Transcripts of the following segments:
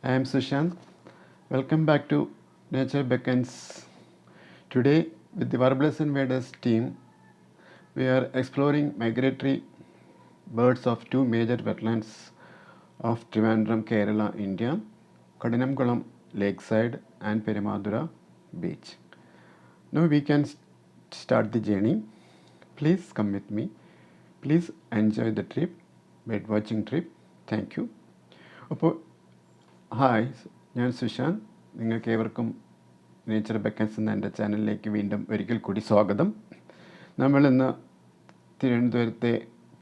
I am Sushant. Welcome back to Nature Beckons. Today, with the Warblers and Waders team, we are exploring migratory birds of two major wetlands of Trivandrum, Kerala, India, Kadinamkulam Lakeside and Perimadura Beach. Now we can start the journey. Please come with me. Please enjoy the trip, bird watching trip. Thank you. അപ്പോൾ hi, ഞാൻ സുശാന്ത്. നിങ്ങൾക്ക് ഏവർക്കും nature ബെക്കൻസ് എന്ന എൻ്റെ ചാനലിലേക്ക് വീണ്ടും ഒരിക്കൽ കൂടി സ്വാഗതം. നമ്മളിന്ന് തിരുവനന്തപുരത്തെ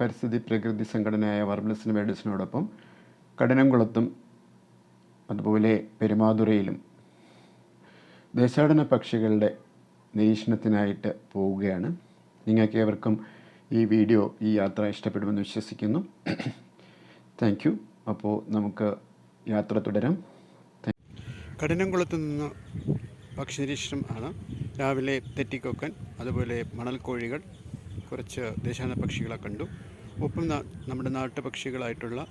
പരിസ്ഥിതി പ്രകൃതി സംഘടനയായ വർബ്ലസ് ആൻഡ് വേഡേഴ്സിനോടൊപ്പം കഠിനംകുളത്തും അതുപോലെ പെരുമാതുറയിലും ദേശാടന പക്ഷികളുടെ നിരീക്ഷണത്തിനായിട്ട് പോവുകയാണ്. നിങ്ങൾക്ക് ഏവർക്കും ഈ വീഡിയോ, ഈ യാത്ര ഇഷ്ടപ്പെടുമെന്ന് വിശ്വസിക്കുന്നു. Thank you. അപ്പോൾ നമുക്ക് യാത്ര തുടരാം. കഠിനംകുളത്ത് നിന്ന് പക്ഷി നിരീക്ഷണം ആണ്. രാവിലെ തെറ്റിക്കൊക്കൻ, അതുപോലെ മണൽക്കോഴികൾ, കുറച്ച് ദേശാടന പക്ഷികളെ കണ്ടു. ഒപ്പം നമ്മുടെ നാട്ടുപക്ഷികളായിട്ടുള്ള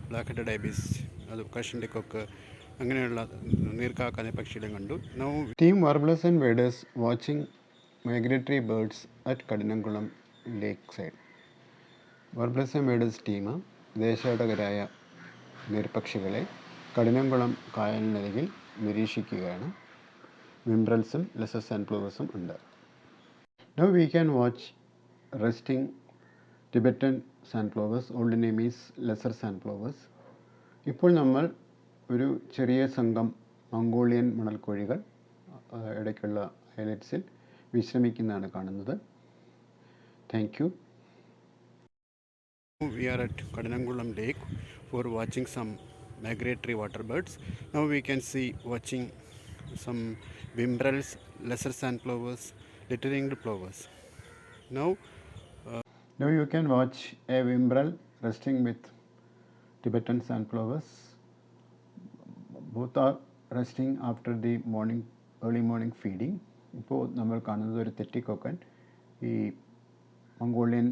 ബ്ലാക്ക് ഹെഡഡ് ഐബിസ്, അത് കഷണ്ടി കൊക്ക്, അങ്ങനെയുള്ള നീർക്കാക്കാന പക്ഷികളെ കണ്ടു. Now team warblers and waders watching migratory birds at Kadinamkulam lake side. Warblers and waders team ദേശാടകരായ നീർപക്ഷികളെ കഠിനംകുളം കായലിനരികിൽ നിരീക്ഷിക്കുകയാണ്. വിംബ്രൽസും ലെസർ സാൻഡ്ഫ്ലവേഴ്സും ഉണ്ട്. Now we can watch resting Tibetan sand plovers, old name is lesser sand plovers. ഇപ്പോൾ നമ്മൾ ഒരു ചെറിയ സംഘം മംഗോളിയൻ മണൽക്കോഴികൾ ഇടയ്ക്കുള്ള ഹൈലൈറ്റ്സിൽ വിശ്രമിക്കുന്നതാണ് കാണുന്നത്. Thank you. We are at Kadinamkulam Lake for watching some migratory water birds. Now we can see watching some wimbrels, lesser sandplovers, litter-ringed plovers. Now you can watch a wimbrel resting with Tibetan sandplovers. Both are resting after the early morning feeding. ഇപ്പോൾ നമ്മൾ കാണുന്നത് ഒരു തെറ്റിക്കൊക്കൻ ഈ Mongolian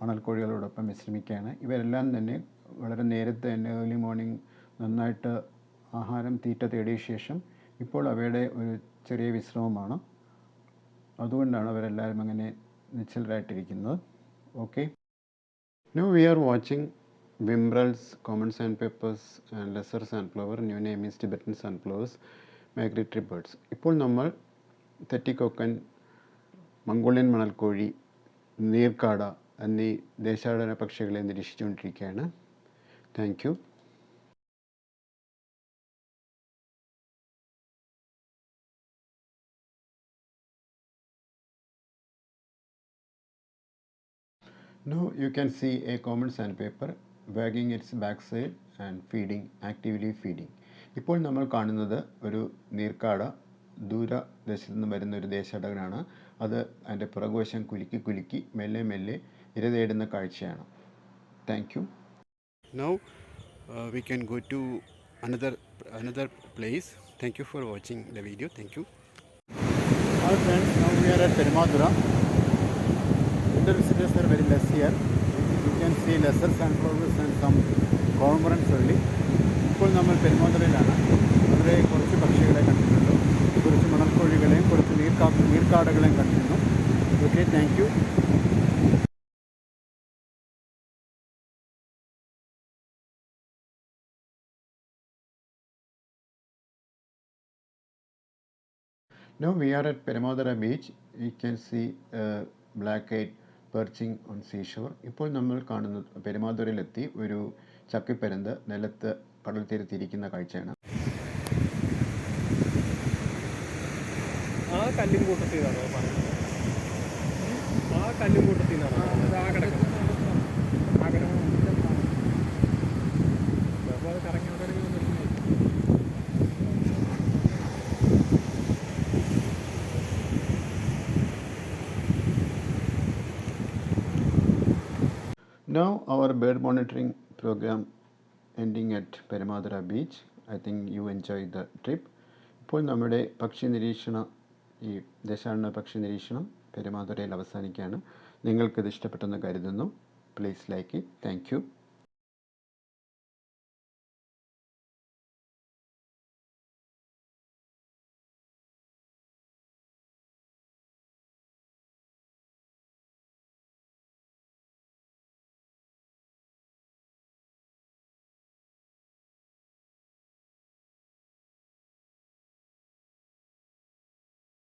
മണൽക്കോഴികളോടൊപ്പം വിശ്രമിക്കുകയാണ്. ഇവരെല്ലാം തന്നെ വളരെ നേരത്തെ തന്നെ ഏർലി മോർണിംഗ് നന്നായിട്ട് ആഹാരം തീറ്റ തേടിയ ശേഷം ഇപ്പോൾ അവയുടെ ഒരു ചെറിയ വിശ്രമമാണ്. അതുകൊണ്ടാണ് അവരെല്ലാവരും അങ്ങനെ നിശ്ചലരായിട്ടിരിക്കുന്നത്. Okay. Now we are watching whimbrels, common sandpipers and lesser sand plover, new name is Tibetan sand plovers, migratory birds. ഇപ്പോൾ നമ്മൾ തെറ്റിക്കൊക്കൻ, മംഗോളിയൻ മണൽക്കോഴി, നീർക്കാട എന്നീ ദേശാടന പക്ഷികളെ നിരീക്ഷിച്ചുകൊണ്ടിരിക്കുകയാണ്. Thank you. Now you can see a common sandpiper wagging its backside and actively feeding. ഇപ്പോൾ നമ്മൾ കാണുന്നത് ഒരു നീർക്കാട ദൂരദേശത്തു നിന്ന് വരുന്ന ഒരു ദേശാടകനാണ്. അത് അതിൻ്റെ പുറകുവശം കുലുക്കി മെല്ലെ ഇര തേടുന്ന കാഴ്ചയാണ്. Thank you. Now we can go to another place. Thank you for watching the video. Thank you. Hi friends, now we are at Perimadura. Winter visitors are very less here. You can see lesser sandflowers and some cormorants only. ഇപ്പോൾ നമ്മൾ പെരുമാതുറയിലാണ്. അവിടെ കുറച്ച് പക്ഷികളെ കണ്ടിട്ടുണ്ട്, കുറച്ച് മണൽക്കോഴികളെയും കുറച്ച് നീർക്കാടകളെയും കണ്ടിരുന്നു. Okay, thank you. Now we are at Perimadura beach. You can see black-eyed perching on seashore. ഇപ്പോൾ നമ്മൾ കാണുന്നത് പെരുമാതുറയിലെത്തി ഒരു ചക്കിപ്പരുന്ത് നിലത്ത് കടൽ തീരത്തിരിക്കുന്ന കാഴ്ചയാണ്. ആ കല്ലും കൂട്ടത്തിനാണോ പറഞ്ഞത്? ആ കല്ലും കൂട്ടത്തിനാണോ? ആ കിടക്കുന്നത് അത് കറങ്ങി Now our bird monitoring program ending at Perimadura beach. I think you enjoyed the trip. ഇപ്പോൾ നമ്മുടെ ഈ ദേശാടന പക്ഷി നിരീക്ഷണം പെരുമാതുറയിൽ അവസാനിക്കുകയാണ്. നിങ്ങൾക്കിത് ഇഷ്ടപ്പെട്ടെന്ന് കരുതുന്നു. Please like it. Thank you.